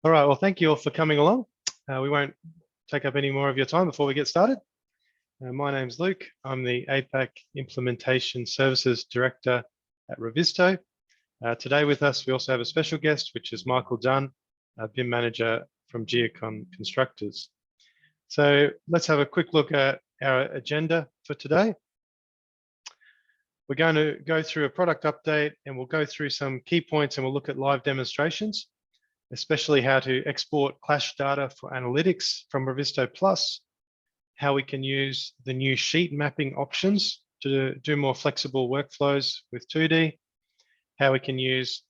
All right, well, thank you all for coming along. We won't take up any more of your time before we get started. My name's Luke. I'm the APAC Implementation Services Director at Revizto. Today with us, we also have a special guest, which is Michael Dunn, BIM Manager from Geocon Constructors. So let's have a quick look at our agenda for today. We're going to go through a product update and we'll go through some key points and we'll look at live demonstrations, especially how to export clash data for analytics from Revizto Plus, how we can use the new sheet mapping options to do more flexible workflows with 2D, how we can use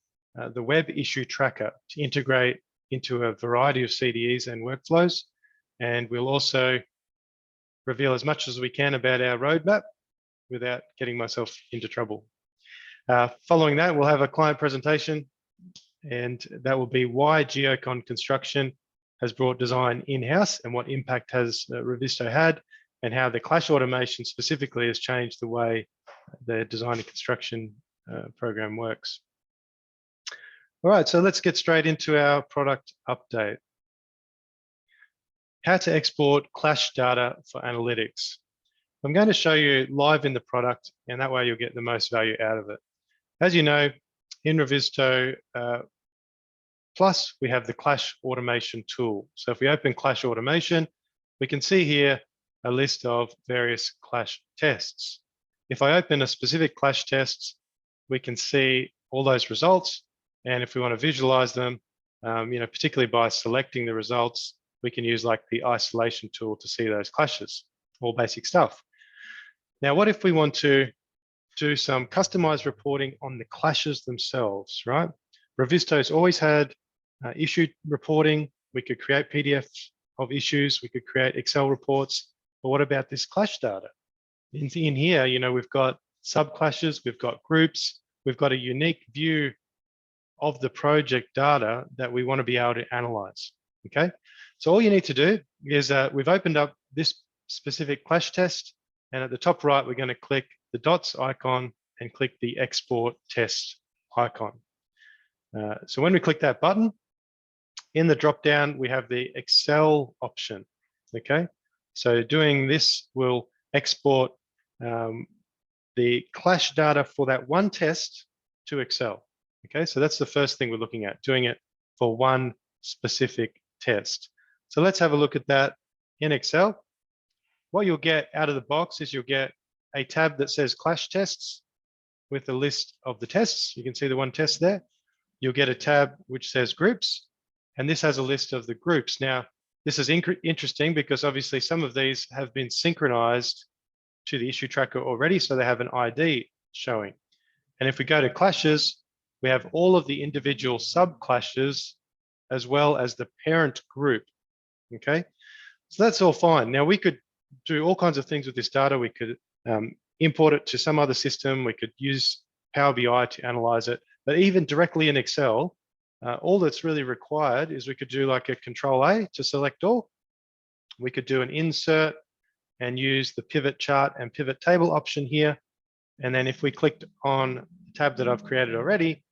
the web issue tracker to integrate into a variety of CDEs and workflows. And we'll also reveal as much as we can about our roadmap without getting myself into trouble. Following that, we'll have a client presentation, and that will be why Geocon Construction has brought design in-house and what impact has Revizto had, and how the clash automation specifically has changed the way the design and construction program works. All right, so let's get straight into our product update. How to export clash data for analytics. I'm going to show you live in the product, and that way you'll get the most value out of it. As you know, in Revizto Plus, we have the clash automation tool. So if we open clash automation, we can see here a list of various clash tests. If I open a specific clash test, we can see all those results. And if we want to visualize them, particularly by selecting the results, we can use like the isolation tool to see those clashes, all basic stuff. Now, what if we want to do some customized reporting on the clashes themselves, right? Revizto's always had issue reporting. We could create PDFs of issues. We could create Excel reports. But what about this clash data? In here, we've got sub-clashes, we've got groups, we've got a unique view of the project data that we want to be able to analyze, okay? So all you need to do is we've opened up this specific clash test, and at the top right, we're going to click the dots icon and click the export test icon. So when we click that button, in the drop-down, we have the Excel option, okay? So doing this will export the clash data for that one test to Excel, okay? So that's the first thing we're looking at, doing it for one specific test. So let's have a look at that in Excel. What you'll get out of the box is you'll get a tab that says clash tests with a list of the tests. You can see the one test there. You'll get a tab which says groups, and this has a list of the groups. Now, this is interesting because obviously some of these have been synchronized to the issue tracker already, so they have an ID showing. And if we go to clashes, we have all of the individual sub-clashes as well as the parent group, okay? So that's all fine. Now, we could do all kinds of things with this data. We could import it to some other system. We could use Power BI to analyze it. But even directly in Excel, all that's really required is we could do like a Control-A to select all. We could do an insert and use the pivot chart and pivot table option here. And then if we clicked on the tab that I've created already,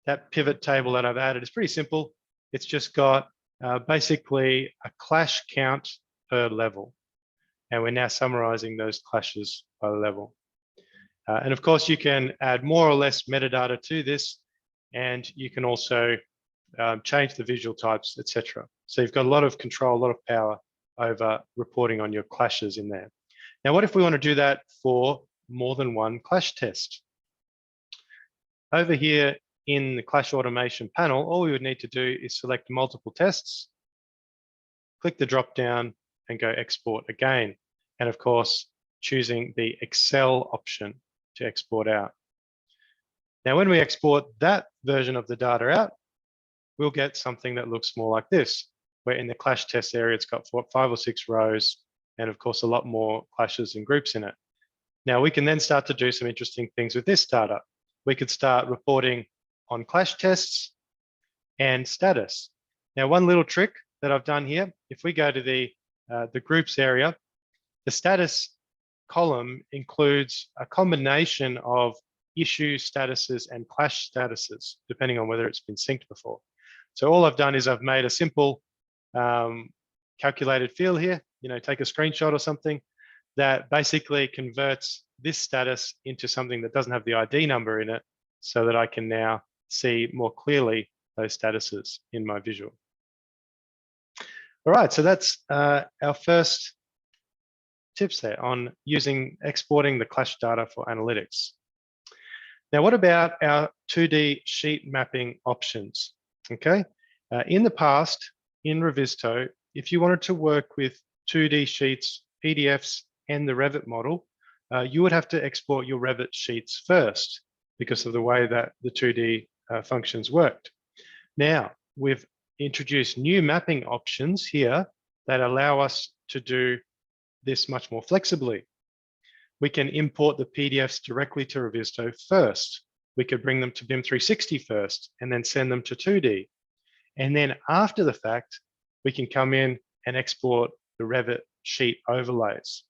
that pivot table that I've added is pretty simple. It's just got basically a clash count per level. And we're now summarizing those clashes by level. And of course, you can add more or less metadata to this, and you can also change the visual types, etc. So you've got a lot of control, a lot of power over reporting on your clashes in there. Now, what if we want to do that for more than one clash test? Over here in the clash automation panel, all we would need to do is select multiple tests, click the drop down and go export again. And of course, choosing the Excel option to export out. Now, when we export that version of the data out, we'll get something that looks more like this, where in the clash test area, it's got 5 or 6 rows, and of course, a lot more clashes and groups in it. Now, we can then start to do some interesting things with this data. We could start reporting on clash tests and status. Now, one little trick that I've done here, if we go to the groups area, the status column includes a combination of issue statuses and clash statuses, depending on whether it's been synced before. So all I've done is I've made a simple calculated field here, take a screenshot or something that basically converts this status into something that doesn't have the ID number in it so that I can now see more clearly those statuses in my visual. All right, so that's our first tips there on exporting the clash data for analytics. Now, what about our 2D sheet mapping options? Okay, in the past, in Revizto, if you wanted to work with 2D sheets, PDFs, and the Revit model, you would have to export your Revit sheets first because of the way that the 2D functions worked. Now, we've introduced new mapping options here that allow us to do this much more flexibly. We can import the PDFs directly to Revizto first. We could bring them to BIM 360 first and then send them to 2D. And then after the fact, we can come in and export the Revit sheet overlays.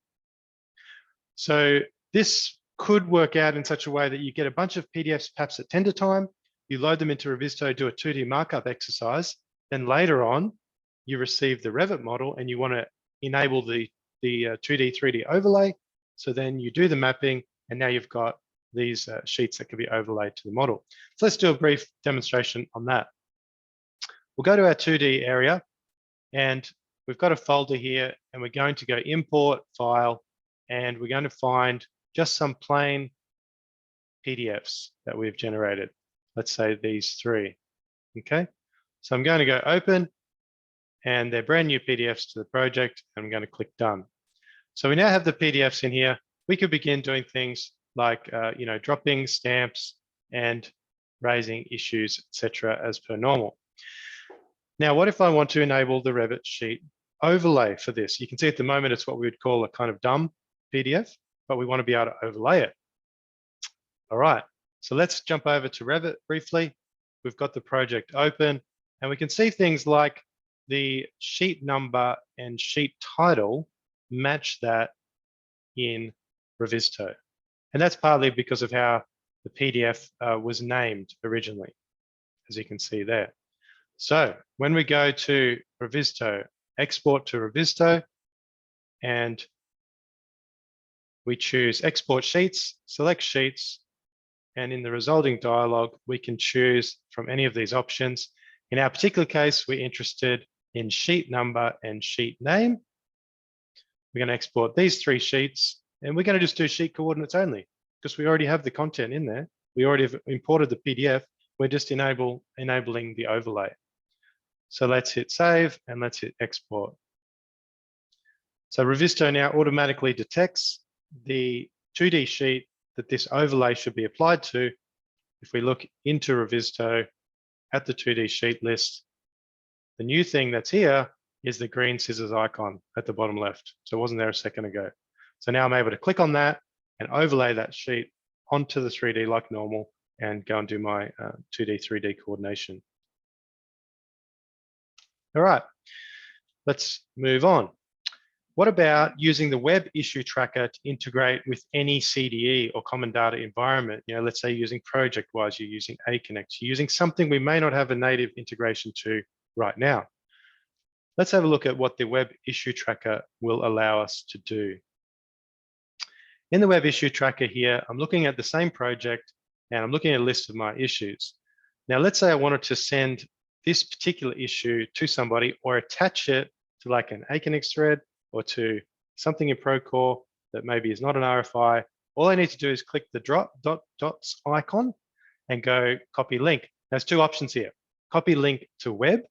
So this could work out in such a way that you get a bunch of PDFs perhaps at tender time, you load them into Revizto, do a 2D markup exercise, then later on, you receive the Revit model and you want to enable the 2D, 3D overlay. So then you do the mapping and now you've got these sheets that can be overlaid to the model. So let's do a brief demonstration on that. We'll go to our 2D area and we've got a folder here and we're going to go import file and we're going to find just some plain PDFs that we've generated. Let's say these 3, okay? So I'm going to go open and they're brand new PDFs to the project and I'm going to click done. So we now have the PDFs in here. We could begin doing things like, dropping stamps and raising issues, etc., as per normal. Now, what if I want to enable the Revit sheet overlay for this? You can see at the moment, it's what we would call a kind of dumb PDF, but we want to be able to overlay it. All right, so let's jump over to Revit briefly. We've got the project open and we can see things like the sheet number and sheet title match that in Revizto. And that's partly because of how the PDF was named originally, as you can see there. So when we go to Revizto, export to Revizto, and we choose export sheets, select sheets, and in the resulting dialog, we can choose from any of these options. In our particular case, we're interested in sheet number and sheet name. We're going to export these 3 sheets and we're going to just do sheet coordinates only because we already have the content in there. We already have imported the PDF. We're just enabling the overlay. So let's hit save and let's hit export. So Revizto now automatically detects the 2D sheet that this overlay should be applied to. If we look into Revizto at the 2D sheet list, the new thing that's here is the green scissors icon at the bottom left. So it wasn't there a second ago. So now I'm able to click on that and overlay that sheet onto the 3D like normal and go and do my 2D, 3D coordination. All right, let's move on. What about using the web issue tracker to integrate with any CDE or common data environment? Let's say using ProjectWise, you're using AConnect, you're using something we may not have a native integration to right now. Let's have a look at what the web issue tracker will allow us to do. In the web issue tracker here, I'm looking at the same project and I'm looking at a list of my issues. Now, let's say I wanted to send this particular issue to somebody or attach it to like an AConnect thread or to something in Procore that maybe is not an RFI. All I need to do is click the dots icon and go copy link. There's 2 options here. Copy link to web,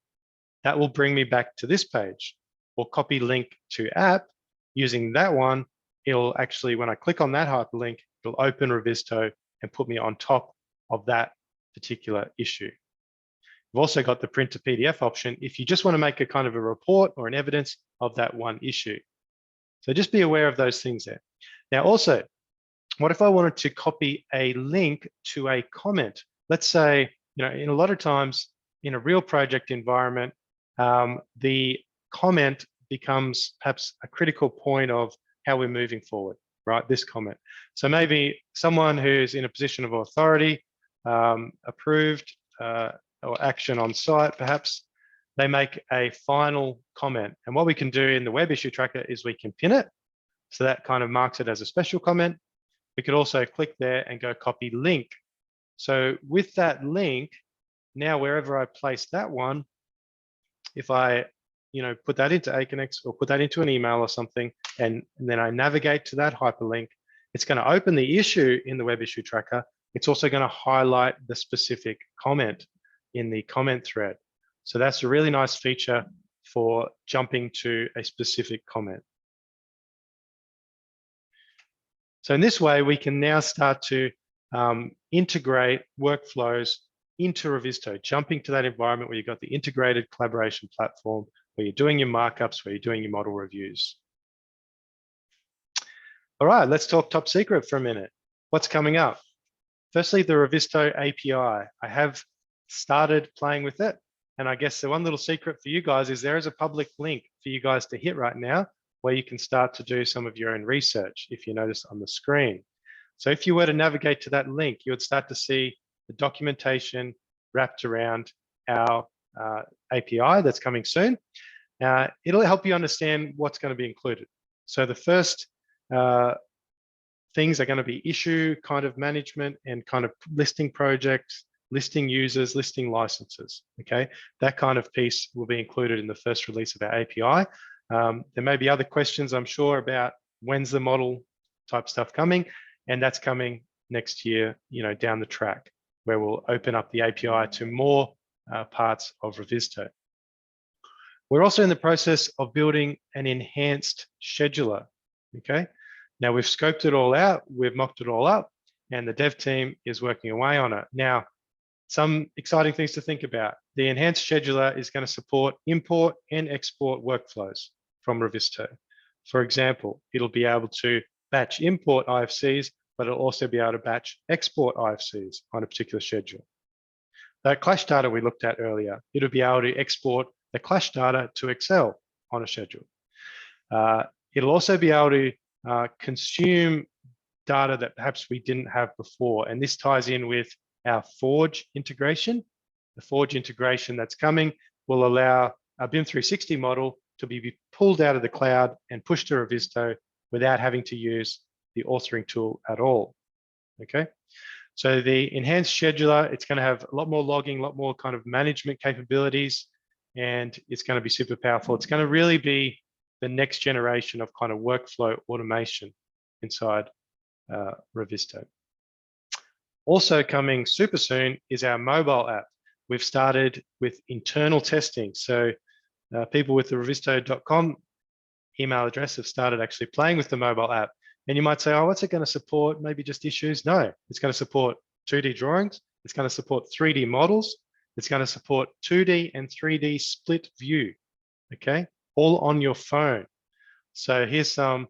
that will bring me back to this page, or copy link to app. Using that one, it'll actually, when I click on that hyperlink, it'll open Revizto and put me on top of that particular issue. We've also got the print to PDF option if you just want to make a kind of a report or an evidence of that one issue. So just be aware of those things there. Now also, what if I wanted to copy a link to a comment? Let's say, in a lot of times in a real project environment, the comment becomes perhaps a critical point of how we're moving forward, right? This comment. So maybe someone who's in a position of authority approved or action on site, perhaps, they make a final comment. And what we can do in the web issue tracker is we can pin it. So that kind of marks it as a special comment. We could also click there and go copy link. So with that link, now wherever I place that one, if I put that into Aconex or put that into an email or something, and then I navigate to that hyperlink, it's going to open the issue in the web issue tracker. It's also going to highlight the specific comment in the comment thread. So that's a really nice feature for jumping to a specific comment. So in this way, we can now start to integrate workflows into Revizto, jumping to that environment where you've got the integrated collaboration platform, where you're doing your markups, where you're doing your model reviews. All right, let's talk top secret for a minute. What's coming up? Firstly, the Revizto API. I have started playing with it. And I guess the one little secret for you guys is there is a public link for you guys to hit right now where you can start to do some of your own research, if you notice on the screen. So if you were to navigate to that link, you would start to see the documentation wrapped around our API that's coming soon. It'll help you understand what's going to be included. So the first things are going to be issue kind of management and kind of listing projects, listing users, listing licenses, okay? That kind of piece will be included in the first release of our API. There may be other questions, I'm sure, about when's the model type stuff coming, and that's coming next year, down the track, where we'll open up the API to more parts of Revizto. We're also in the process of building an enhanced scheduler, okay? Now we've scoped it all out, we've mocked it all up, and the dev team is working away on it. Now, some exciting things to think about. The enhanced scheduler is going to support import and export workflows from Revizto. For example, it'll be able to batch import IFCs, but it'll also be able to batch export IFCs on a particular schedule. That clash data we looked at earlier, it'll be able to export the clash data to Excel on a schedule. It'll also be able to consume data that perhaps we didn't have before. And this ties in with our Forge integration. The Forge integration that's coming will allow a BIM 360 model to be pulled out of the cloud and pushed to Revizto without having to use the authoring tool at all, okay? So the enhanced scheduler, it's going to have a lot more logging, a lot more kind of management capabilities, and it's going to be super powerful. It's going to really be the next generation of kind of workflow automation inside Revizto. Also coming super soon is our mobile app. We've started with internal testing. So people with the Revizto.com email address have started actually playing with the mobile app. And you might say, oh, what's it going to support? Maybe just issues? No, it's going to support 2D drawings. It's going to support 3D models. It's going to support 2D and 3D split view, okay? All on your phone. So here's some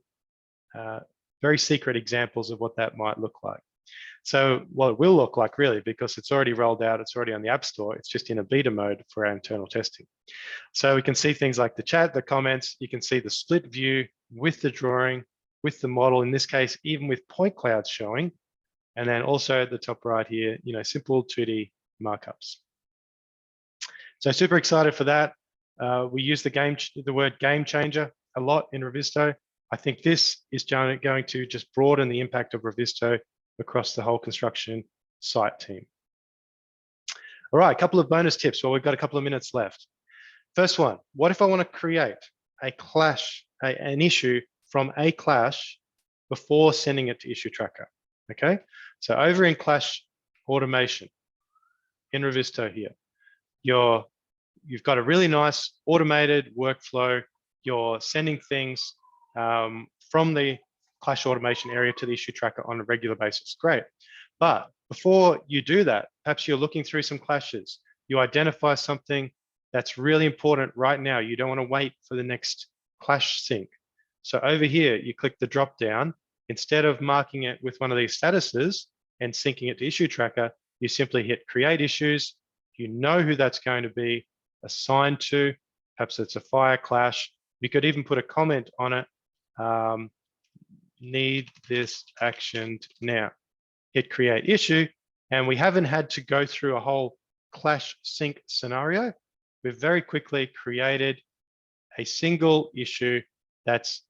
very secret examples of what that might look like. So what it will look like really, because it's already rolled out, it's already on the App Store, it's just in a beta mode for our internal testing. So we can see things like the chat, the comments, you can see the split view with the drawing, with the model, in this case, even with point clouds showing. And then also at the top right here, simple 2D markups. So super excited for that. We use the word game changer a lot in Revizto. I think this is going to just broaden the impact of Revizto across the whole construction site team. All right, a couple of bonus tips. Well, we've got a couple of minutes left. First one, what if I want to create a clash, an issue from a clash before sending it to issue tracker, okay? So over in clash automation in Revizto here, you've got a really nice automated workflow. You're sending things from the clash automation area to the issue tracker on a regular basis. Great. But before you do that, perhaps you're looking through some clashes. You identify something that's really important right now. You don't want to wait for the next clash sync. So over here, you click the drop down. Instead of marking it with one of these statuses and syncing it to issue tracker, you simply hit create issues. You know who that's going to be assigned to. Perhaps it's a fire clash. You could even put a comment on it. Need this actioned now. Hit create issue, and we haven't had to go through a whole clash sync scenario, we've very quickly created a single issue that's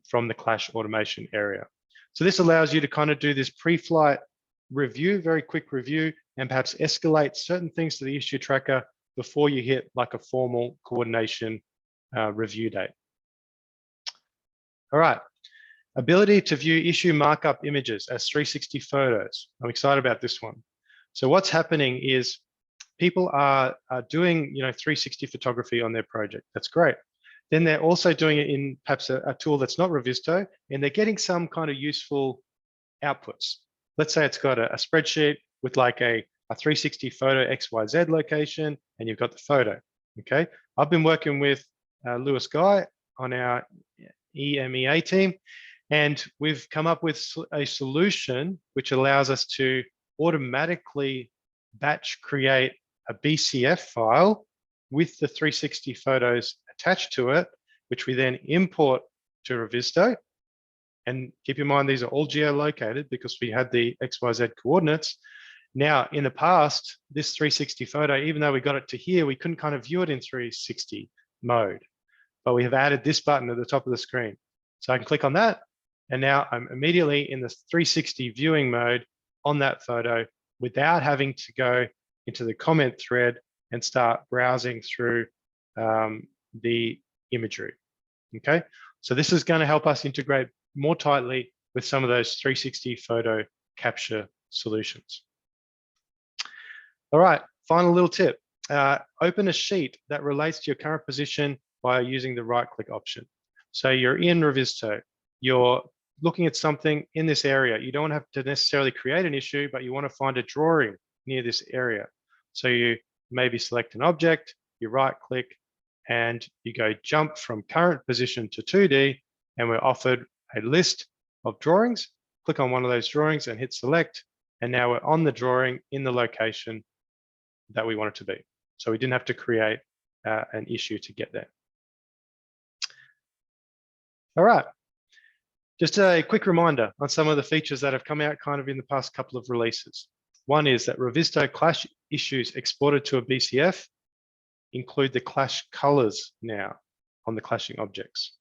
from the clash automation area. So this allows you to kind of do this pre-flight review, very quick review, and perhaps escalate certain things to the issue tracker before you hit like a formal coordination review date. All right, ability to view issue markup images as 360 photos. I'm excited about this one. So what's happening is people are doing 360 photography on their project. That's great. Then they're also doing it in perhaps a tool that's not Revizto, and they're getting some kind of useful outputs. Let's say it's got a spreadsheet with like a 360 photo XYZ location, and you've got the photo. Okay, I've been working with Lewis Guy on our EMEA team, and we've come up with a solution which allows us to automatically batch create a BCF file with the 360 photos attached to it, which we then import to Revizto. And keep in mind, these are all geolocated because we had the XYZ coordinates. Now, in the past, this 360 photo, even though we got it to here, we couldn't kind of view it in 360 mode. But we have added this button at the top of the screen. So I can click on that, and now I'm immediately in the 360 viewing mode on that photo without having to go into the comment thread and start browsing through the imagery. Okay, so this is going to help us integrate more tightly with some of those 360 photo capture solutions. All right, final little tip. Open a sheet that relates to your current position by using the right-click option. So you're in Revizto, you're looking at something in this area. You don't have to necessarily create an issue, but you want to find a drawing near this area. So you maybe select an object, you right-click, and you go jump from current position to 2D, and we're offered a list of drawings. Click on one of those drawings and hit select, and now we're on the drawing in the location that we want it to be. So we didn't have to create an issue to get there. All right, just a quick reminder on some of the features that have come out kind of in the past couple of releases. One is that Revizto clash issues exported to a BCF include the clash colors now on the clashing objects.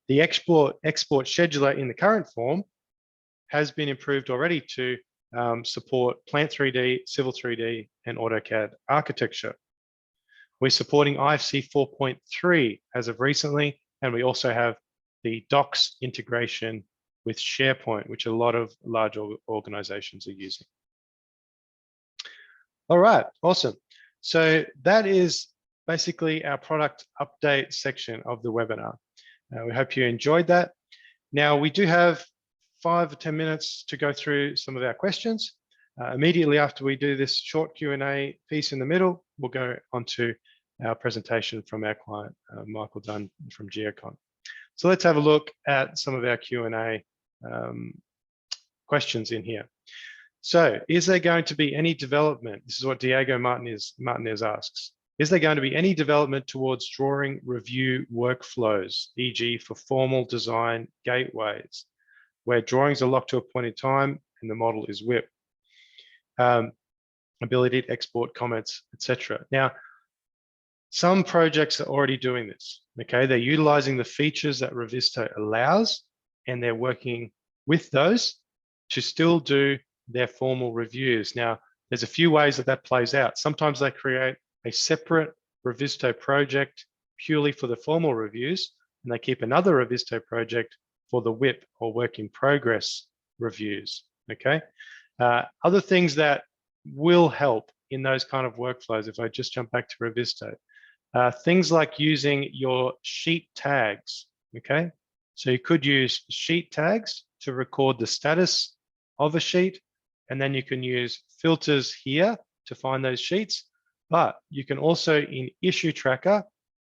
The export scheduler in the current form has been improved already to support Plant 3D, Civil 3D, and AutoCAD architecture. We're supporting IFC 4.3 as of recently, and we also have the Docs integration with SharePoint, which a lot of large organizations are using. All right, awesome. So that is basically our product update section of the webinar. We hope you enjoyed that. Now we do have 5 or 10 minutes to go through some of our questions. Immediately after we do this short Q&A piece in the middle, we'll go on to our presentation from our client, Michael Dunn from Geocon. So let's have a look at some of our Q&A questions in here. So is there going to be any development? This is what Diego Martinez asks. Is there going to be any development towards drawing review workflows, e.g. for formal design gateways, where drawings are locked to a point in time and the model is WIP? Ability to export comments, etc. Now, some projects are already doing this, okay? They're utilizing the features that Revizto allows, and they're working with those to still do their formal reviews. Now, there's a few ways that that plays out. Sometimes they create a separate Revizto project purely for the formal reviews, and they keep another Revizto project for the WIP or work in progress reviews, okay? Other things that will help in those kind of workflows, if I just jump back to Revizto, things like using your sheet tags, okay? So you could use sheet tags to record the status of a sheet, and then you can use filters here to find those sheets. But you can also, in Issue Tracker,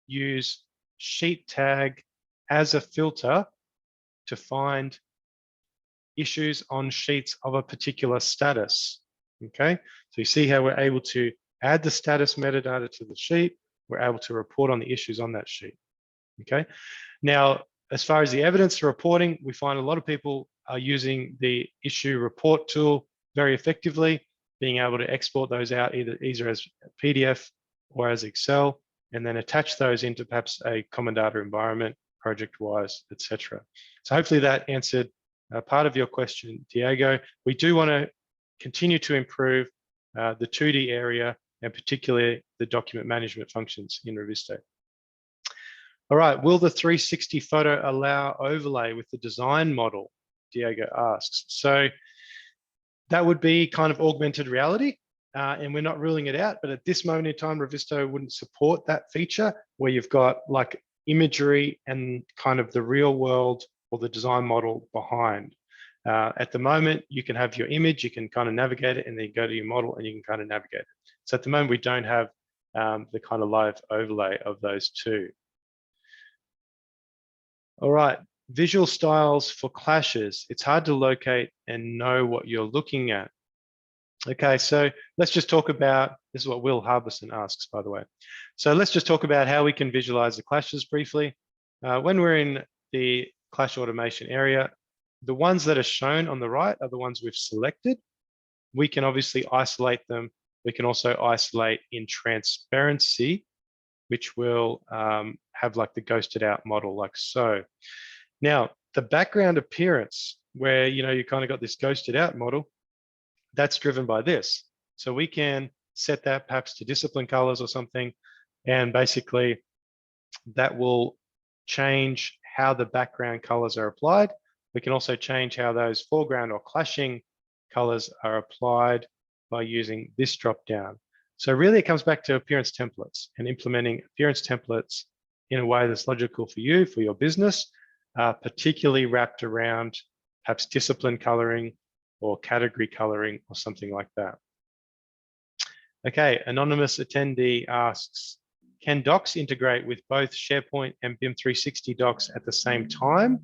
use sheet tag as a filter to find issues on sheets of a particular status, okay? So you see how we're able to add the status metadata to the sheet. We're able to report on the issues on that sheet, okay? Now, as far as the evidence reporting, we find a lot of people are using the issue report tool very effectively. being able to export those out either as PDF or as Excel, and then attach those into perhaps a common data environment, project-wise, etc. So hopefully that answered part of your question, Diego. We do want to continue to improve the 2D area, and particularly the document management functions in Revizto. All right, will the 360 photo allow overlay with the design model? Diego asks. So that would be kind of augmented reality, and we're not ruling it out, but at this moment in time, Revizto wouldn't support that feature where you've got like imagery and kind of the real world or the design model behind. At the moment, you can have your image, you can kind of navigate it, and then go to your model and you can kind of navigate it. So at the moment, we don't have the kind of live overlay of those two. All right, visual styles for clashes. It's hard to locate and know what you're looking at. Okay, so let's just talk about, this is what Will Harbison asks, by the way. So let's just talk about how we can visualize the clashes briefly. When we're in the clash automation area, the ones that are shown on the right are the ones we've selected. We can obviously isolate them. We can also isolate in transparency, which will have like the ghosted out model like so. Now, the background appearance where, you kind of got this ghosted out model, that's driven by this. So we can set that perhaps to discipline colors or something, and basically that will change how the background colors are applied. We can also change how those foreground or clashing colors are applied by using this drop down. So really it comes back to appearance templates and implementing appearance templates in a way that's logical for you, for your business, particularly wrapped around perhaps discipline coloring or category coloring or something like that. Okay, anonymous attendee asks, can docs integrate with both SharePoint and BIM 360 docs at the same time?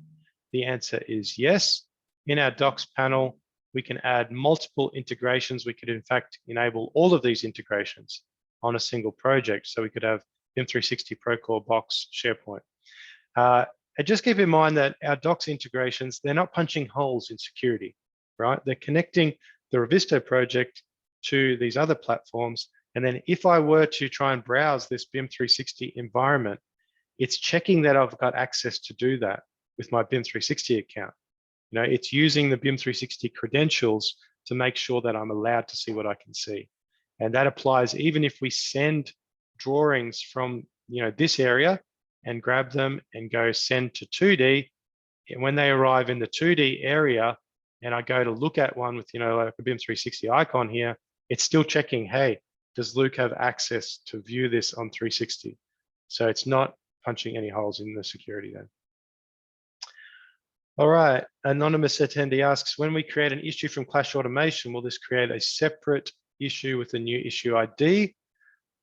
The answer is yes. In our docs panel, we can add multiple integrations. We could in fact enable all of these integrations on a single project. So we could have BIM 360 Procore Box SharePoint. And just keep in mind that our docs integrations, they're not punching holes in security, right? They're connecting the Revizto project to these other platforms. And then if I were to try and browse this BIM 360 environment, it's checking that I've got access to do that with my BIM 360 account. It's using the BIM 360 credentials to make sure that I'm allowed to see what I can see. And that applies even if we send drawings from this area and grab them and go send to 2D. And when they arrive in the 2D area and I go to look at one with like a BIM 360 icon here, it's still checking, hey, does Luke have access to view this on 360? So it's not punching any holes in the security then. All right, anonymous attendee asks, when we create an issue from Clash Automation, will this create a separate issue with a new issue ID?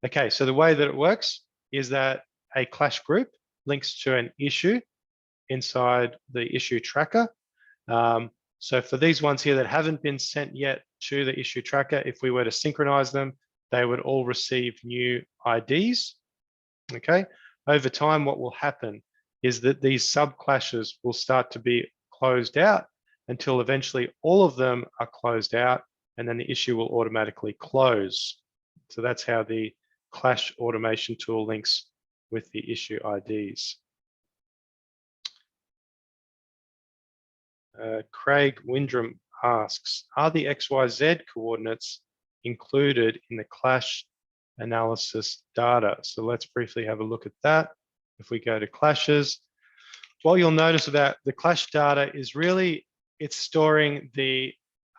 Okay, so the way that it works is that a Clash group links to an issue inside the issue tracker. So for these ones here that haven't been sent yet to the issue tracker, if we were to synchronize them, they would all receive new IDs. Okay, over time, what will happen is that these sub clashes will start to be closed out until eventually all of them are closed out, and then the issue will automatically close. So that's how the Clash automation tool links with the issue IDs. Craig Windram asks, are the XYZ coordinates included in the Clash analysis data? So let's briefly have a look at that. If we go to clashes, what you'll notice about the Clash data is really it's storing the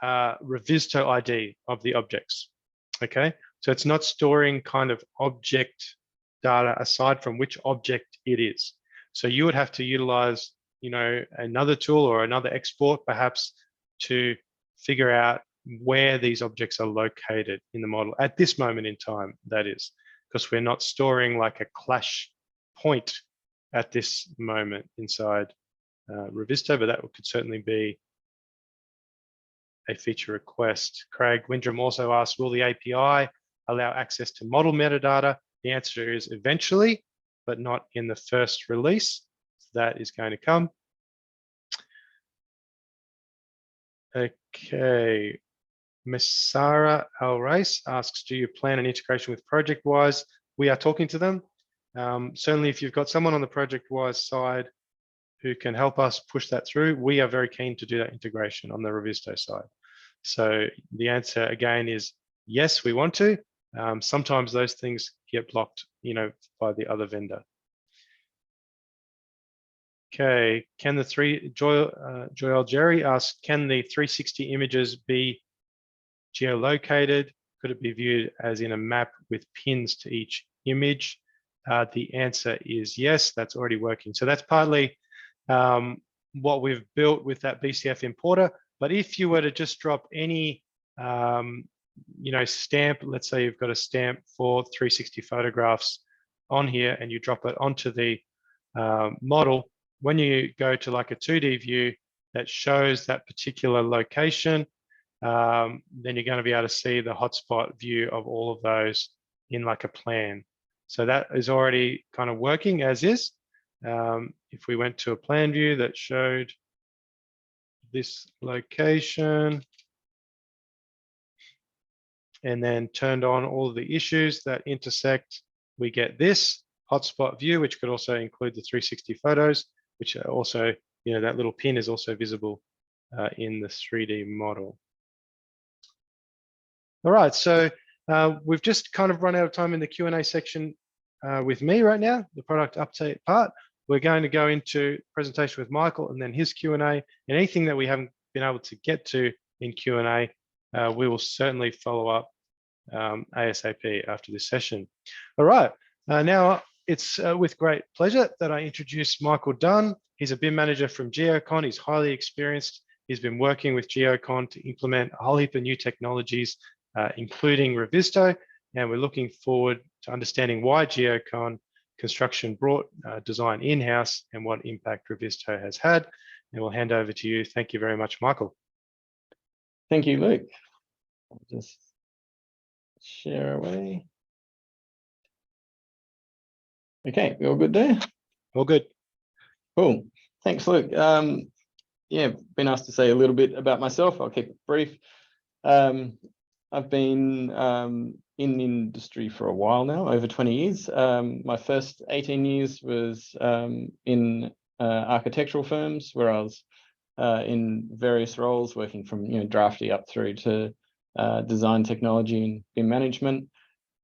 Revizto ID of the objects. Okay, so it's not storing kind of object data aside from which object it is. So you would have to utilize another tool or another export perhaps to figure out where these objects are located in the model at this moment in time, that is, because we're not storing like a Clash point at this moment inside Revizto, but that could certainly be a feature request. Craig Windram also asked, will the API allow access to model metadata? The answer is eventually, but not in the first release. So that is going to come. Okay. Mesara Al Race asks, do you plan an integration with ProjectWise? We are talking to them. Certainly, if you've got someone on the ProjectWise side who can help us push that through, we are very keen to do that integration on the Revizto side. So the answer again is yes, we want to. Sometimes those things get blocked, by the other vendor. Okay, can the Joel Jerry asks, can the 360 images be geolocated? Could it be viewed as in a map with pins to each image? The answer is yes, that's already working. So that's partly what we've built with that BCF importer. But if you were to just drop any, stamp, let's say you've got a stamp for 360 photographs on here and you drop it onto the model, when you go to like a 2D view that shows that particular location, then you're going to be able to see the hotspot view of all of those in like a plan. So that is already kind of working as is. If we went to a plan view that showed this location and then turned on all of the issues that intersect, we get this hotspot view, which could also include the 360 photos, which are also, that little pin is also visible in the 3D model. All right, so we've just kind of run out of time in the Q&A section with me right now, the product update part. We're going to go into presentation with Michael and then his Q&A, and anything that we haven't been able to get to in Q&A, we will certainly follow up ASAP after this session. All right, now it's with great pleasure that I introduce Michael Dunn. He's a BIM manager from Geocon. He's highly experienced. He's been working with Geocon to implement a whole heap of new technologies, including Revizto, and we're looking forward to understanding why Geocon Construction brought design in-house and what impact Revizto has had. And we'll hand over to you. Thank you very much, Michael. Thank you, Luke. I'll just share away. Okay, we all good there? All good. Cool. Thanks, Luke. Yeah, been asked to say a little bit about myself. I'll keep it brief. I've been in the industry for a while now, over 20 years. My first 18 years was in architectural firms, where I was in various roles, working from drafty up through to design technology and BIM management.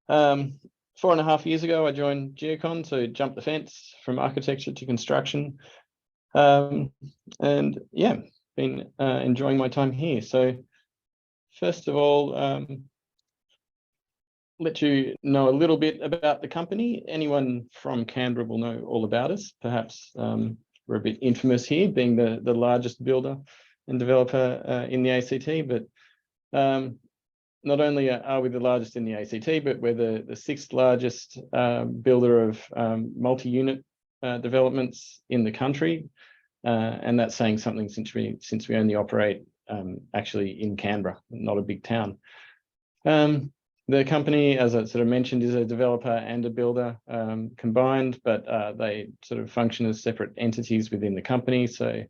4.5 years ago, I joined Geocon to jump the fence from architecture to construction. And yeah, been enjoying my time here. So first of all, let you know a little bit about the company. Anyone from Canberra will know all about us. Perhaps we're a bit infamous here, being the largest builder and developer in the ACT, but not only are we the largest in the ACT, but we're the 6th largest builder of multi-unit developments in the country, and that's saying something since we only operate actually in Canberra, not a big town. The company, as I sort of mentioned, is a developer and a builder combined, but they sort of function as separate entities within the company. So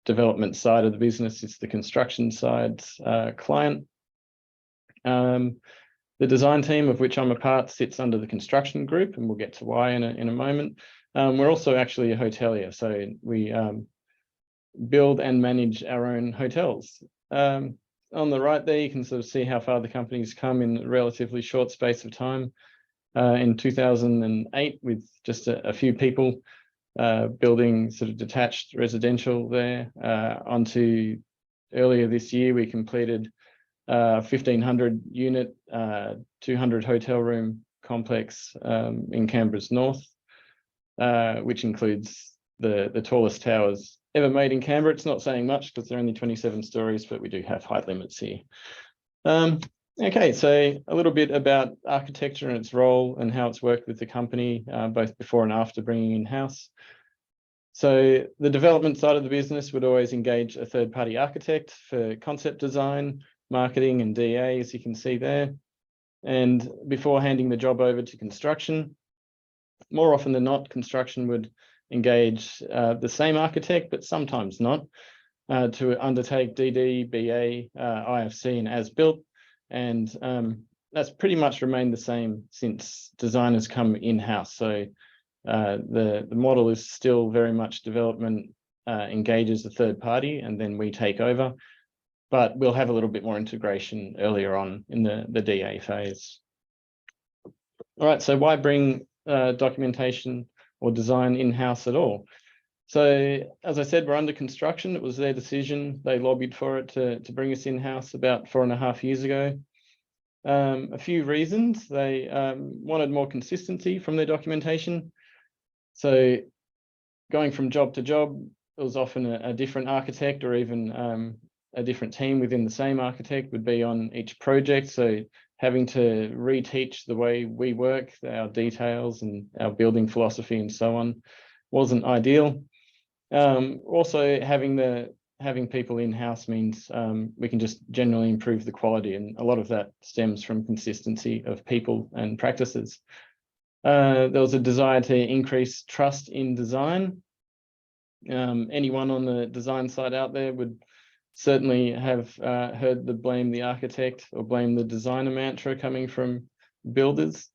development side of the business is the construction side's client. The design team, of which I'm a part, sits under the construction group, and we'll get to why in a moment. We're also actually a hotelier, so we build and manage our own hotels. On the right there, you can sort of see how far the company's come in a relatively short space of time. In 2008, with just a few people, building sort of detached residential there, onto earlier this year, we completed 1,500 unit, 200 hotel room complex in Canberra's north, which includes the tallest towers ever made in Canberra. It's not saying much because they're only 27 stories, but we do have height limits here. Okay, so a little bit about architecture and its role and how it's worked with the company, both before and after bringing in-house. So the development side of the business would always engage a third-party architect for concept design, marketing, and DA, as you can see there. And before handing the job over to construction, more often than not, construction would engage the same architect, but sometimes not. to undertake DD, BA, IFC, and as built, and that's pretty much remained the same since designers come in-house. So the model is still very much development engages a third party, and then we take over. But we'll have a little bit more integration earlier on in the DA phase. All right, so why bring documentation or design in-house at all? So as I said, we're under construction. It was their decision. They lobbied for it to bring us in-house about 4.5 years ago. A few reasons. They wanted more consistency from their documentation. So going from job to job, it was often a different architect or even a different team within the same architect would be on each project. So having to reteach the way we work, our details and our building philosophy and so on, wasn't ideal. Also having people in-house means we can just generally improve the quality, and a lot of that stems from consistency of people and practices. There was a desire to increase trust in design. Anyone on the design side out there would certainly have heard the blame the architect or blame the designer mantra coming from builders.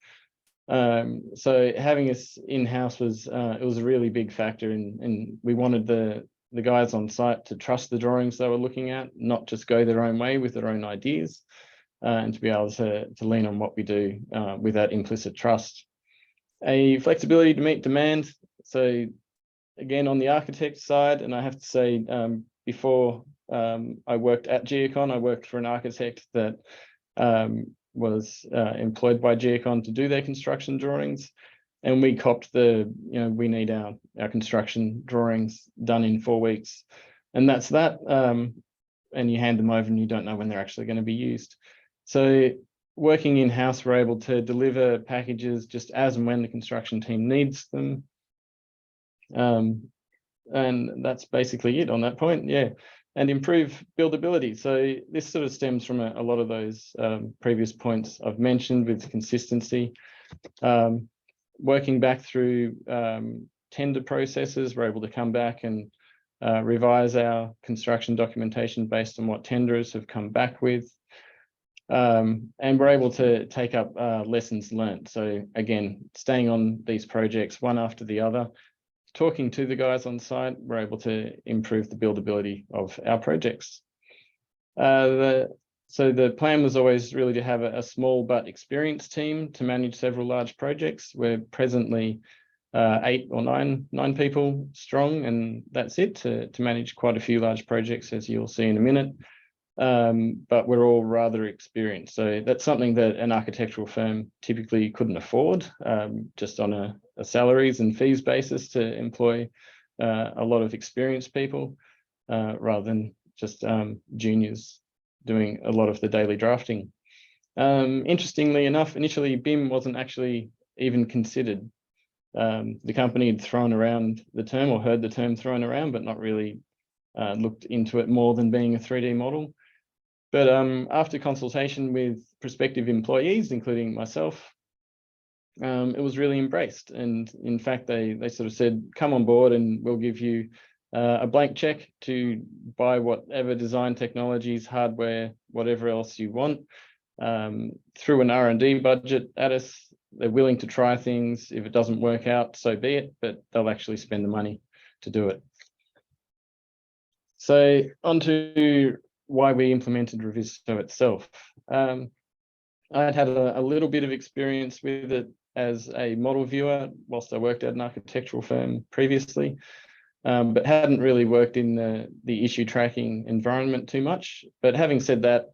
So having us in-house was it was a really big factor, and we wanted the guys on site to trust the drawings they were looking at, not just go their own way with their own ideas, and to be able to lean on what we do with that implicit trust. A flexibility to meet demand. So again, on the architect side, and I have to say, before I worked at Geocon, I worked for an architect that was employed by Geocon to do their construction drawings, and we copped we need our construction drawings done in 4 weeks, and that's that. And you hand them over and you don't know when they're actually going to be used. So working in-house, we're able to deliver packages just as and when the construction team needs them. And that's basically it on that point, yeah. And improve buildability. So this sort of stems from a lot of those previous points I've mentioned with consistency. Working back through tender processes, we're able to come back and revise our construction documentation based on what tenderers have come back with. And we're able to take up lessons learned. So again, staying on these projects one after the other, talking to the guys on site, we're able to improve the buildability of our projects. So the plan was always really to have a small but experienced team to manage several large projects. We're presently 8 or 9 people strong, and that's it to manage quite a few large projects, as you'll see in a minute. But we're all rather experienced. So that's something that an architectural firm typically couldn't afford, just on a salaries and fees basis, to employ a lot of experienced people rather than just juniors doing a lot of the daily drafting. Interestingly enough, initially BIM wasn't actually even considered. The company had thrown around the term or heard the term thrown around, but not really looked into it more than being a 3D model. But after consultation with prospective employees, including myself, it was really embraced. And in fact, they sort of said, come on board and we'll give you a blank check to buy whatever design technologies, hardware, whatever else you want, through an R&D budget at us. They're willing to try things. If it doesn't work out, so be it, but they'll actually spend the money to do it. So on to why we implemented Revizto itself. I had a little bit of experience with it as a model viewer whilst I worked at an architectural firm previously, but hadn't really worked in the issue tracking environment too much. But having said that,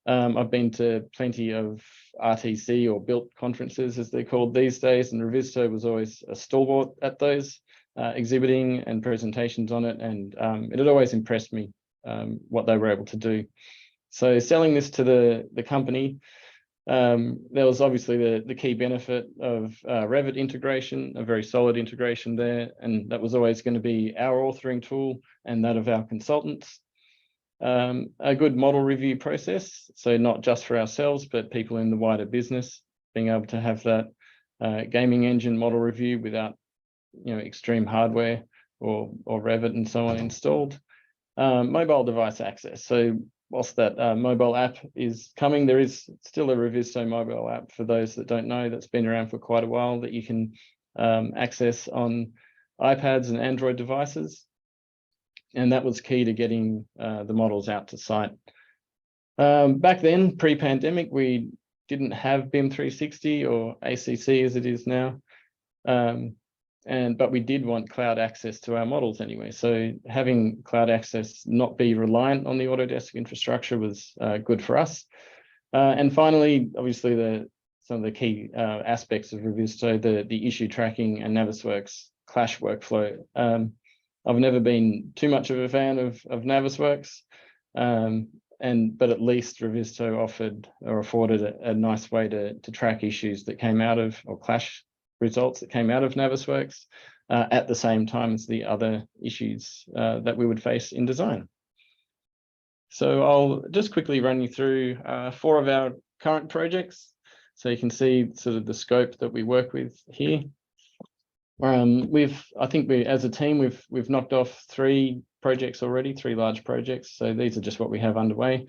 I've been to plenty of RTC or built conferences, as they're called these days, and Revizto was always a stalwart at those, exhibiting and presentations on it, and it had always impressed me what they were able to do. So selling this to the company, there was obviously the key benefit of Revit integration, a very solid integration there, and that was always going to be our authoring tool and that of our consultants. A good model review process, so not just for ourselves, but people in the wider business, being able to have that gaming engine model review without extreme hardware or Revit and so on installed. mobile device access. So whilst that mobile app is coming, there is still a Revizto mobile app for those that don't know, that's been around for quite a while, that you can access on iPads and Android devices. And that was key to getting the models out to site. Back then, pre-pandemic, we didn't have BIM 360 or ACC as it is now. But we did want cloud access to our models anyway. So having cloud access not be reliant on the Autodesk infrastructure was good for us. And finally, obviously, some of the key aspects of Revizto, the issue tracking and Navisworks Clash workflow. I've never been too much of a fan of Navisworks, but at least Revizto offered or afforded a nice way to track issues that came out of, or Clash results that came out of Navisworks at the same time as the other issues that we would face in design. So I'll just quickly run you through 4 of our current projects, so you can see sort of the scope that we work with here. I think as a team, we've knocked off 3 projects already, 3 large projects. So these are just what we have underway.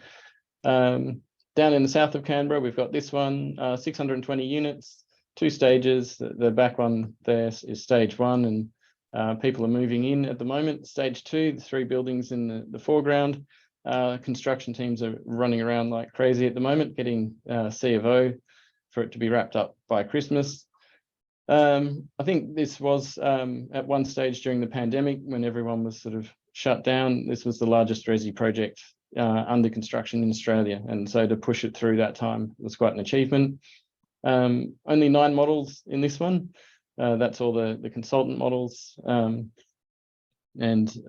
Down in the south of Canberra, we've got this one, 620 units, 2 stages. The back one there is stage 1, and people are moving in at the moment. Stage 2, the 3 buildings in the foreground. Construction teams are running around like crazy at the moment, getting C of O for it to be wrapped up by Christmas. I think this was at one stage during the pandemic, when everyone was sort of shut down, this was the largest resi project under construction in Australia. And so to push it through that time was quite an achievement. Only 9 models in this one. That's all the consultant models. And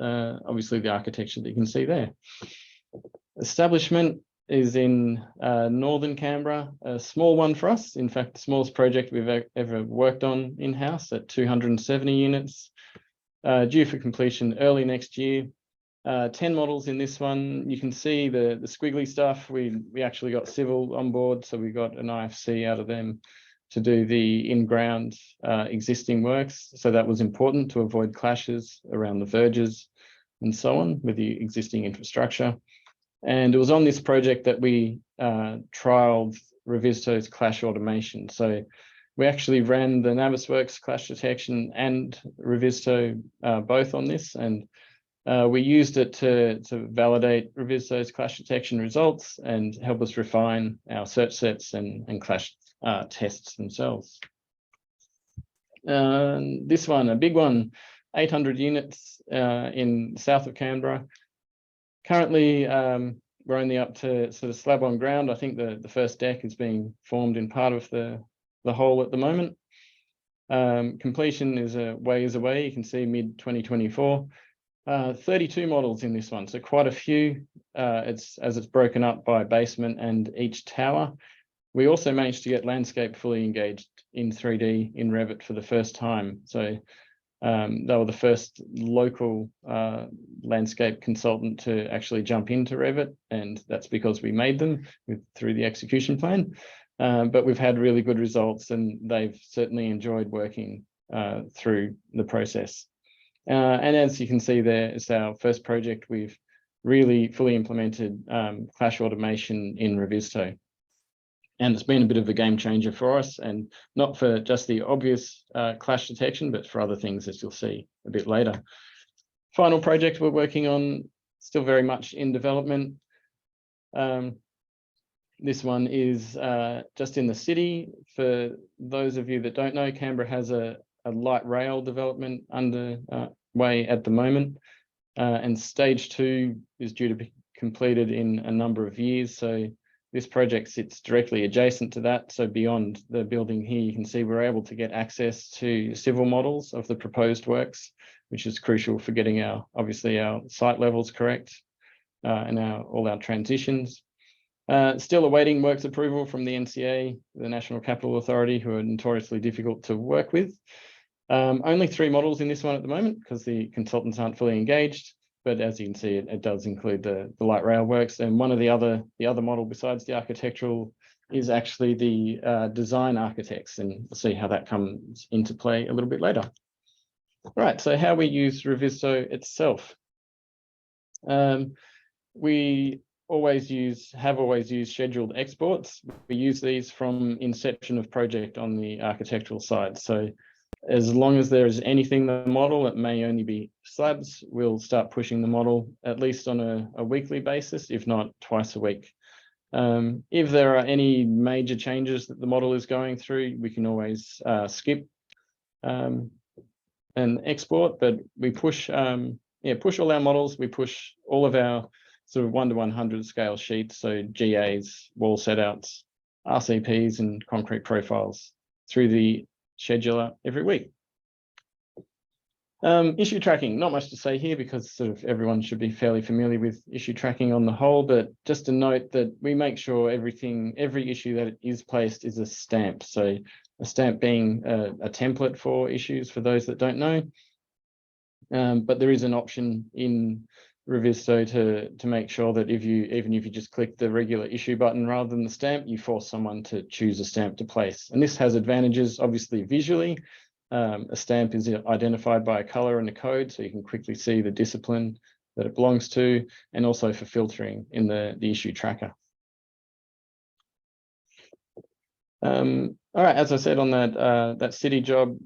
obviously the architecture that you can see there. Establishment is in northern Canberra, a small one for us. In fact, the smallest project we've ever worked on in-house at 270 units, due for completion early next year. 10 models in this one. You can see the squiggly stuff. We actually got civil on board, so we got an IFC out of them to do the in-ground existing works. So that was important to avoid clashes around the verges and so on with the existing infrastructure. And it was on this project that we trialed Revizto's Clash automation. So we actually ran the Navisworks Clash detection and Revizto both on this, and we used it to validate Revizto's Clash detection results and help us refine our search sets and Clash tests themselves. This one, a big one, 800 units in south of Canberra. Currently, we're only up to sort of slab on ground. I think the first deck is being formed in part of the whole at the moment. Completion is a ways away. You can see mid-2024. 32 models in this one, so quite a few. It's broken up by basement and each tower. We also managed to get landscape fully engaged in 3D in Revit for the first time. So they were the first local landscape consultant to actually jump into Revit, and that's because we made them through the execution plan. But we've had really good results, and they've certainly enjoyed working through the process. And as you can see there, it's our first project. We've really fully implemented Clash automation in Revizto. And it's been a bit of a game changer for us, and not for just the obvious clash detection, but for other things, as you'll see a bit later. Final project we're working on, still very much in development. This one is just in the city. For those of you that don't know, Canberra has a light rail development underway at the moment. And stage 2 is due to be completed in a number of years. So this project sits directly adjacent to that. So beyond the building here, you can see we're able to get access to civil models of the proposed works, which is crucial for getting obviously our site levels correct and all our transitions. Still awaiting works approval from the NCA, the National Capital Authority, who are notoriously difficult to work with. Only 3 models in this one at the moment because the consultants aren't fully engaged. But as you can see, it does include the light rail works. And one of the other model besides the architectural is actually the design architects, and we'll see how that comes into play a little bit later. All right, so how we use Revizto itself. We have always used scheduled exports. We use these from inception of project on the architectural side. So as long as there is anything in the model, it may only be slabs, we'll start pushing the model at least on a weekly basis, if not twice a week. If there are any major changes that the model is going through, we can always skip and export, but we push all our models. We push all of our sort of 1:100 scale sheets, so GAs, wall setouts, RCPs, and concrete profiles through the scheduler every week. Issue tracking, not much to say here because sort of everyone should be fairly familiar with issue tracking on the whole, but just to note that we make sure every issue that is placed is a stamp. So a stamp being a template for issues for those that don't know. But there is an option in Revizto to make sure that even if you just click the regular issue button rather than the stamp, you force someone to choose a stamp to place. And this has advantages, obviously visually. A stamp is identified by a color and a code, so you can quickly see the discipline that it belongs to, and also for filtering in the issue tracker. All right, as I said on that city job,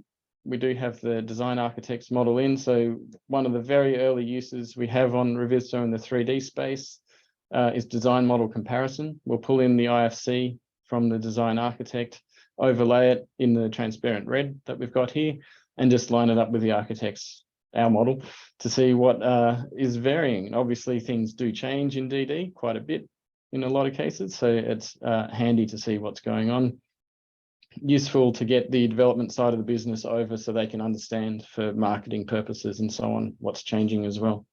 we do have the design architects model in. So one of the very early uses we have on Revizto in the 3D space is design model comparison. We'll pull in the IFC from the design architect, overlay it in the transparent red that we've got here, and just line it up with the architect's, our model, to see what is varying. And obviously things do change in DD quite a bit in a lot of cases, so it's handy to see what's going on. Useful to get the development side of the business over so they can understand for marketing purposes and so on what's changing as well.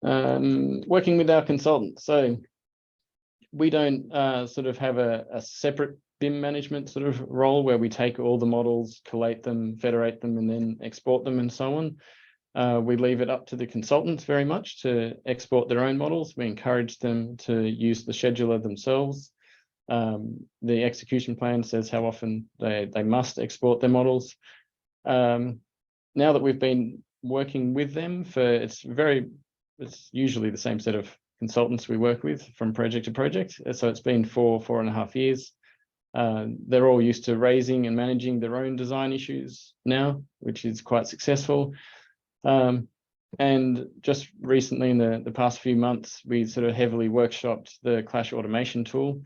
Working with our consultants. So we don't sort of have a separate BIM management sort of role where we take all the models, collate them, federate them, and then export them and so on. We leave it up to the consultants very much to export their own models. We encourage them to use the scheduler themselves. The execution plan says how often they must export their models. Now that we've been working with them it's usually the same set of consultants we work with from project to project. So it's been 4.5 years. They're all used to raising and managing their own design issues now, which is quite successful. And just recently in the past few months, we sort of heavily workshopped the clash automation tool.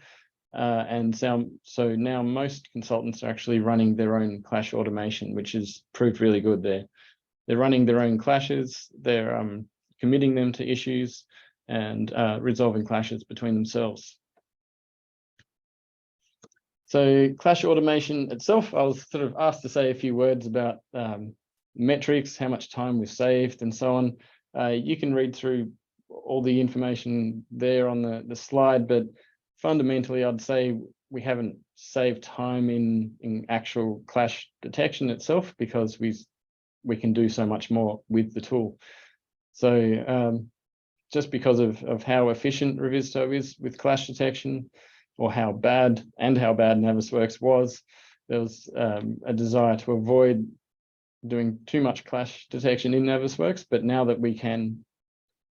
And so now most consultants are actually running their own clash automation, which has proved really good. They're running their own clashes, they're committing them to issues and resolving clashes between themselves. So clash automation itself, I was sort of asked to say a few words about metrics, how much time we've saved and so on. You can read through all the information there on the slide, but fundamentally, I'd say we haven't saved time in actual clash detection itself because we can do so much more with the tool. So just because of how efficient Revizto is with clash detection, or how bad Navisworks was, there was a desire to avoid doing too much clash detection in Navisworks. But now that we can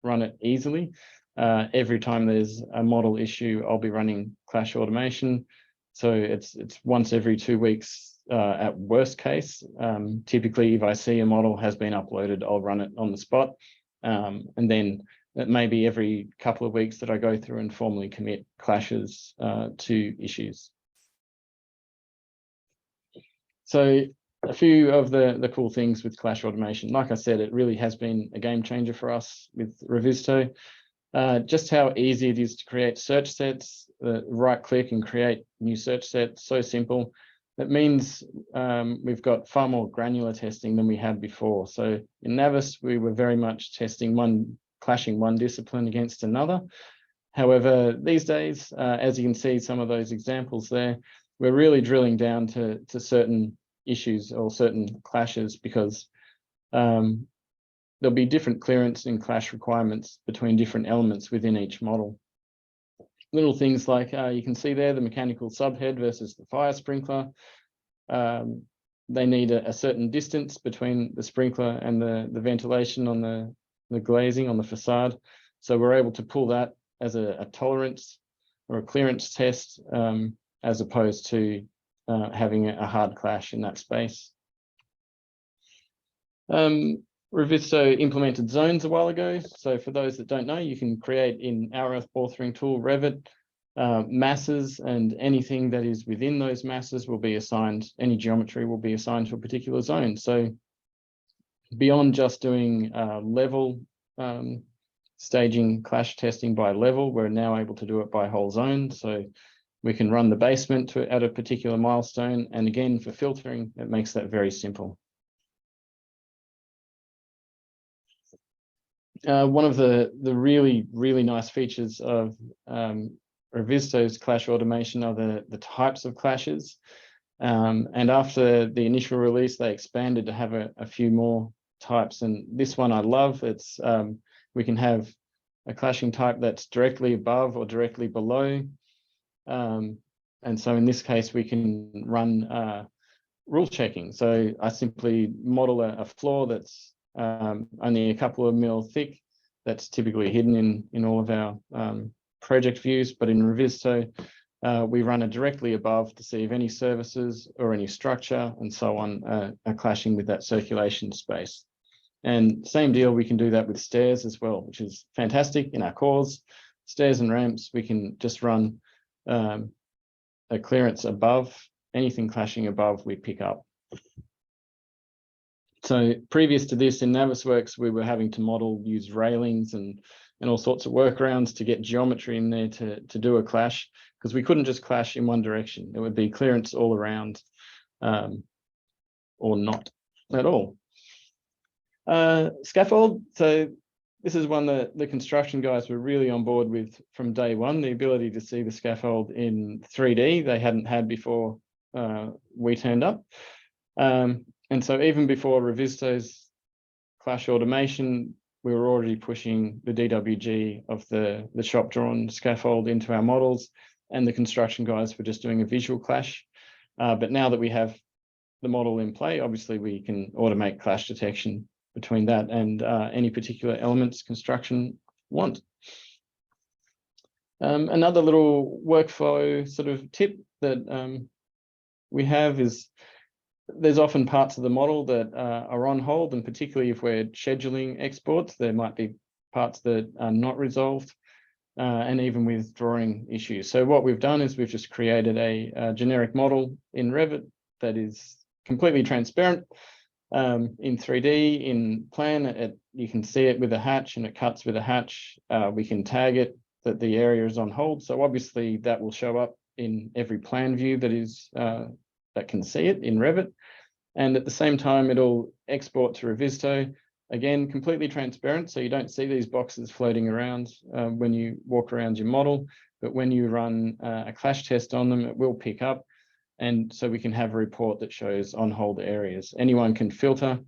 run it easily, every time there's a model issue, I'll be running clash automation. So it's once every 2 weeks at worst case. Typically, if I see a model has been uploaded, I'll run it on the spot. And then it may be every couple of weeks that I go through and formally commit clashes to issues. So a few of the cool things with clash automation. Like I said, it really has been a game changer for us with Revizto. Just how easy it is to create search sets, right click and create new search set, so simple. That means we've got far more granular testing than we had before. So in Navis, we were very much clashing one discipline against another. However, these days, as you can see some of those examples there, we're really drilling down to certain issues or certain clashes because there'll be different clearance and clash requirements between different elements within each model. Little things like you can see there, the mechanical subhead versus the fire sprinkler. They need a certain distance between the sprinkler and the ventilation on the glazing on the facade. So we're able to pull that as a tolerance or a clearance test, as opposed to having a hard clash in that space. Revizto implemented zones a while ago. So for those that don't know, you can create in our authoring tool, Revit, masses, and anything that is within those masses will be assigned, any geometry will be assigned to a particular zone. So beyond just doing level staging clash testing by level, we're now able to do it by whole zone. So we can run the basement at a particular milestone. And again, for filtering, it makes that very simple. One of the really, really nice features of Revizto's clash automation are the types of clashes. And after the initial release, they expanded to have a few more types. And this one I love. It's we can have a clashing type that's directly above or directly below. And so in this case, we can run rule checking. So I simply model a floor that's only a couple of mil thick. That's typically hidden in all of our project views, but in Revizto, we run it directly above to see if any services or any structure and so on are clashing with that circulation space. And same deal, we can do that with stairs as well, which is fantastic in our cores. Stairs and ramps, we can just run a clearance above, anything clashing above, we pick up. So previous to this in Navisworks, we were having to model, use railings and all sorts of workarounds to get geometry in there to do a clash, because we couldn't just clash in one direction. It would be clearance all around or not at all. Scaffold. So this is one that the construction guys were really on board with from day one, the ability to see the scaffold in 3D they hadn't had before we turned up. And so even before Revizto's clash automation, we were already pushing the DWG of the shop drawn scaffold into our models, and the construction guys were just doing a visual clash. But now that we have the model in play, obviously we can automate clash detection between that and any particular elements construction want. Another little workflow sort of tip that we have is there's often parts of the model that are on hold, and particularly if we're scheduling exports, there might be parts that are not resolved, and even with drawing issues. So what we've done is we've just created a generic model in Revit that is completely transparent in 3D. In plan, you can see it with a hatch, and it cuts with a hatch. We can tag it that the area is on hold. So obviously that will show up in every plan view that is that can see it in Revit. And at the same time, it'll export to Revizto. Again, completely transparent, so you don't see these boxes floating around when you walk around your model. But when you run a clash test on them, it will pick up. And so we can have a report that shows on hold areas. Anyone can filter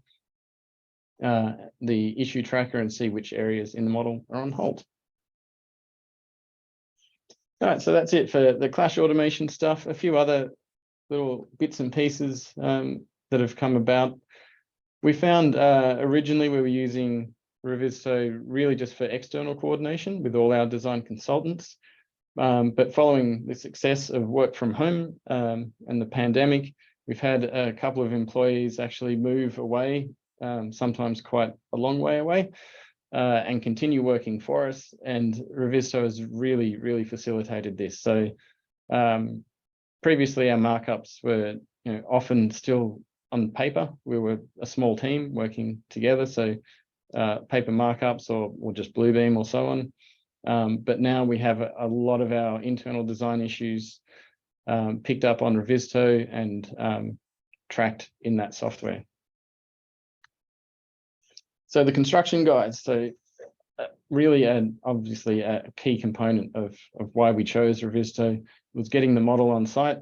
the issue tracker and see which areas in the model are on hold. All right, so that's it for the clash automation stuff. A few other little bits and pieces that have come about. We found originally we were using Revizto really just for external coordination with all our design consultants. But following the success of work from home and the pandemic, we've had a couple of employees actually move away, sometimes quite a long way away, and continue working for us. And Revizto has really, really facilitated this. So previously our markups were often still on paper. We were a small team working together, so paper markups or just Bluebeam or so on. But now we have a lot of our internal design issues picked up on Revizto and tracked in that software. So the construction guides, so really obviously a key component of why we chose Revizto was getting the model on site.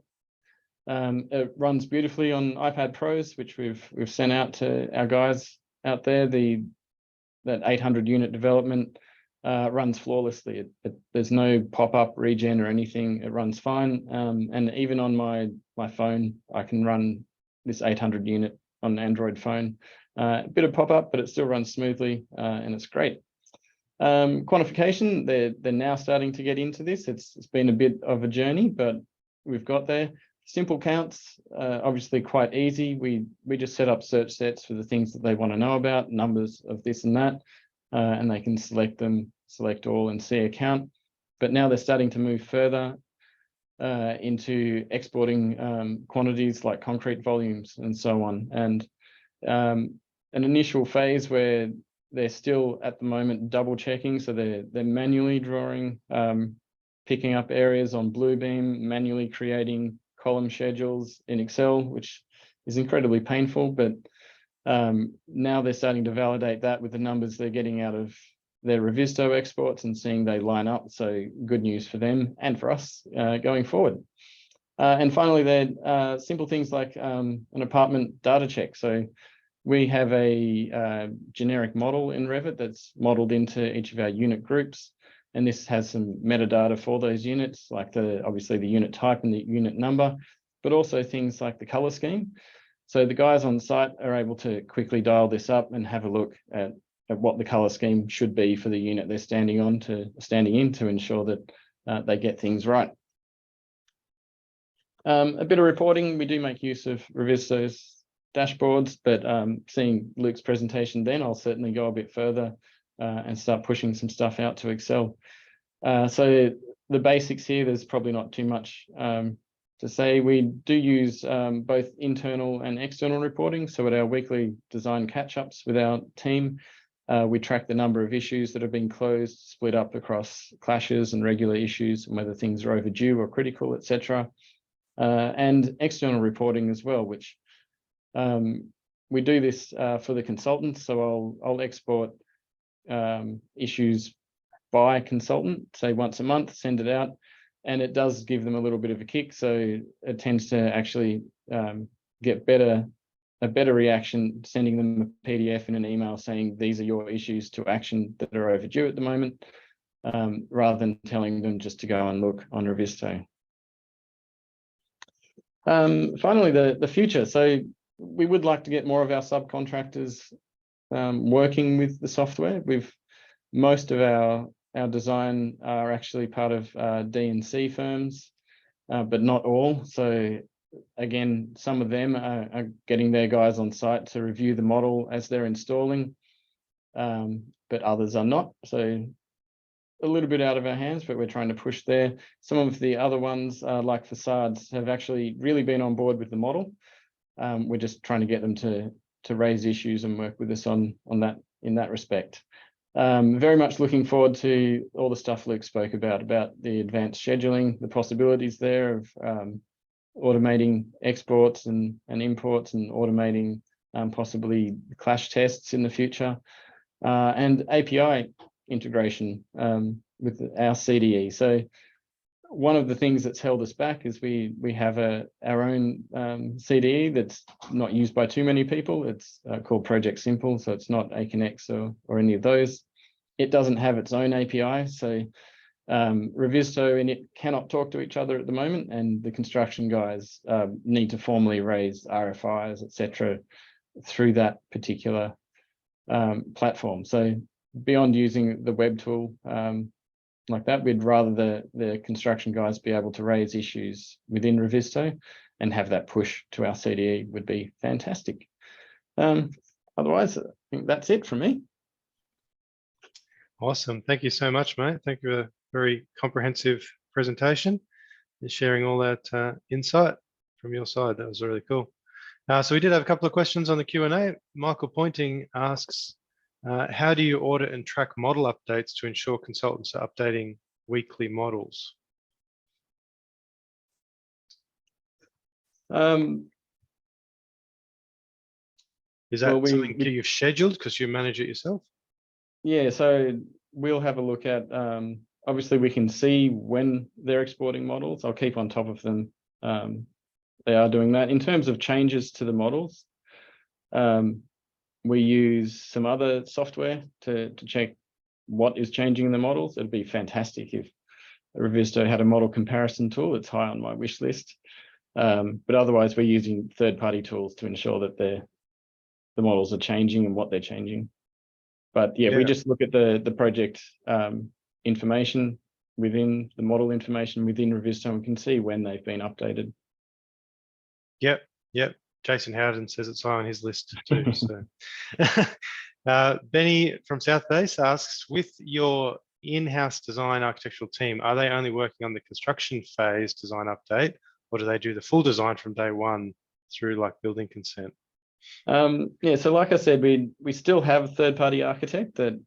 It runs beautifully on iPad Pros, which we've sent out to our guys out there. That 800 unit development runs flawlessly. There's no pop-up regen or anything. It runs fine. And even on my phone, I can run this 800 unit on an Android phone. A bit of pop-up, but it still runs smoothly, and it's great. Quantification, they're now starting to get into this. It's been a bit of a journey, but we've got there. Simple counts, obviously quite easy. We just set up search sets for the things that they want to know about, numbers of this and that, and they can select them, select all, and see a count. But now they're starting to move further into exporting quantities like concrete volumes and so on. And an initial phase where they're still at the moment double checking, so they're manually drawing, picking up areas on Bluebeam, manually creating column schedules in Excel, which is incredibly painful, but now they're starting to validate that with the numbers they're getting out of their Revizto exports and seeing they line up. So good news for them and for us going forward. And finally, they're simple things like an apartment data check. So we have a generic model in Revit that's modeled into each of our unit groups. And this has some metadata for those units, like obviously the unit type and the unit number, but also things like the color scheme. So the guys on site are able to quickly dial this up and have a look at what the color scheme should be for the unit they're standing in to ensure that they get things right. A bit of reporting, we do make use of Revizto's dashboards, but seeing Luke's presentation then, I'll certainly go a bit further and start pushing some stuff out to Excel. So the basics here, there's probably not too much to say. We do use both internal and external reporting. So at our weekly design catch-ups with our team, we track the number of issues that have been closed, split up across clashes and regular issues, and whether things are overdue or critical, etc. And external reporting as well, which we do this for the consultants. So I'll export issues by consultant, say once a month, send it out, and it does give them a little bit of a kick. So it tends to actually get a better reaction sending them a PDF in an email saying these are your issues to action that are overdue at the moment, rather than telling them just to go and look on Revizto. Finally, the future. So we would like to get more of our subcontractors working with the software. Most of our design are actually part of D&C firms, but not all. So again, some of them are getting their guys on site to review the model as they're installing, but others are not. So a little bit out of our hands, but we're trying to push there. Some of the other ones, like facades, have actually really been on board with the model. We're just trying to get them to raise issues and work with us on that in that respect. Very much looking forward to all the stuff Luke spoke about the advanced scheduling, the possibilities there of automating exports and imports, and automating possibly clash tests in the future, and API integration with our CDE. So one of the things that's held us back is we have our own CDE that's not used by too many people. It's called Project Simple, so it's not Aconex or any of those. It doesn't have its own API, so Revizto and it cannot talk to each other at the moment, and the construction guys need to formally raise RFIs, etc., through that particular platform. So beyond using the web tool like that, we'd rather the construction guys be able to raise issues within Revizto, and have that push to our CDE would be fantastic. Otherwise, I think that's it from me. Awesome. Thank you so much, mate. Thank you for a very comprehensive presentation and sharing all that insight from your side. That was really cool. So we did have a couple of questions on the Q&A. Michael Pointing asks, how do you audit and track model updates to ensure consultants are updating weekly models? Is that something you've scheduled because you manage it yourself? Yeah, so we'll have a look at, obviously we can see when they're exporting models. I'll keep on top of them. They are doing that. In terms of changes to the models, we use some other software to check what is changing in the models. It'd be fantastic if Revizto had a model comparison tool. It's high on my wish list. But otherwise, we're using third-party tools to ensure that the models are changing and what they're changing. But yeah, we just look at the project information within the model information within Revizto, and we can see when they've been updated. Yep. Jason Howden says it's high on his list too. So, Benny from South Base asks, with your in-house design architectural team, are they only working on the construction phase design update, or do they do the full design from day one through like building consent? Yeah, so like I said, we still have a third-party architect that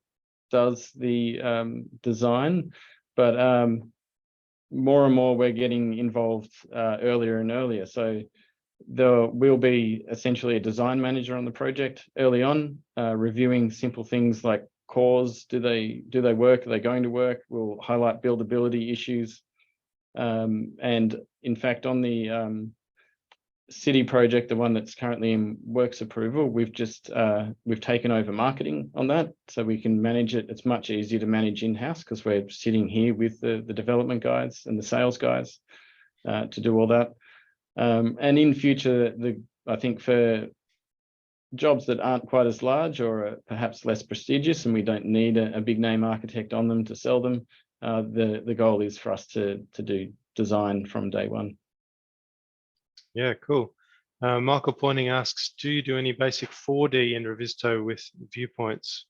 does the design, but more and more we're getting involved earlier and earlier. So there will be essentially a design manager on the project early on, reviewing simple things like cores. Do they work? Are they going to work? We'll highlight buildability issues. And in fact, on the city project, the one that's currently in works approval, we've taken over marketing on that, so we can manage it. It's much easier to manage in-house because we're sitting here with the development guys and the sales guys to do all that. And in future, I think for jobs that aren't quite as large or perhaps less prestigious, and we don't need a big name architect on them to sell them, the goal is for us to do design from day one. Yeah, cool. Michael Pointing asks, do you do any basic 4D in Revizto with viewpoints?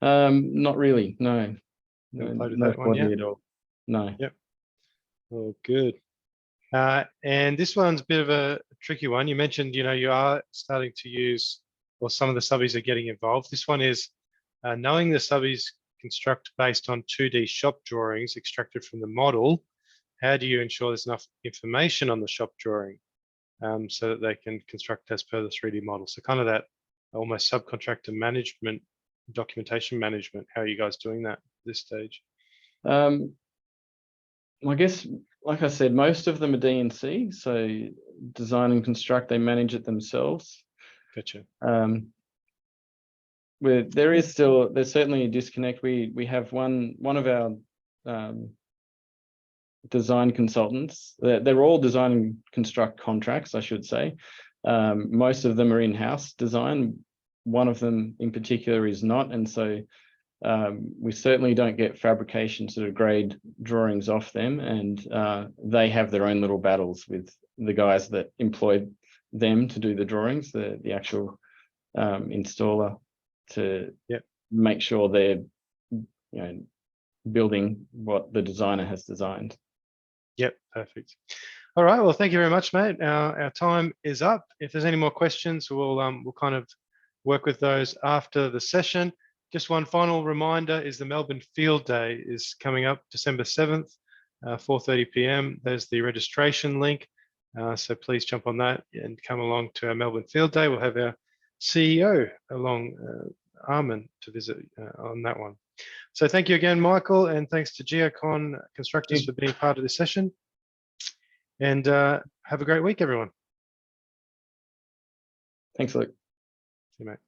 Not really, no. No 4D at all. No. Yep. Oh, good. And this one's a bit of a tricky one. You mentioned, you are starting to use, or some of the subbies are getting involved. This one is knowing the subbies construct based on 2D shop drawings extracted from the model. How do you ensure there's enough information on the shop drawing so that they can construct as per the 3D model? So kind of that almost subcontractor management, documentation management. How are you guys doing that at this stage? I guess, like I said, most of them are D&C, so design and construct, they manage it themselves. Gotcha. There's certainly a disconnect. We have one of our design consultants. They're all design and construct contracts, I should say. Most of them are in-house design. One of them in particular is not, and so we certainly don't get fabrication sort of grade drawings off them, and they have their own little battles with the guys that employed them to do the drawings, the actual installer, to make sure they're building what the designer has designed. Yep, perfect. All right, well, thank you very much, mate. Our time is up. If there's any more questions, we'll kind of work with those after the session. Just one final reminder is the Melbourne Field Day is coming up December 7th, 4:30 p.m. There's the registration link. So please jump on that and come along to our Melbourne Field Day. We'll have our CEO along, Armin, to visit on that one. So thank you again, Michael, and thanks to Geocon Constructors for being part of this session. And have a great week, everyone. Thanks, Luke. See you, mate.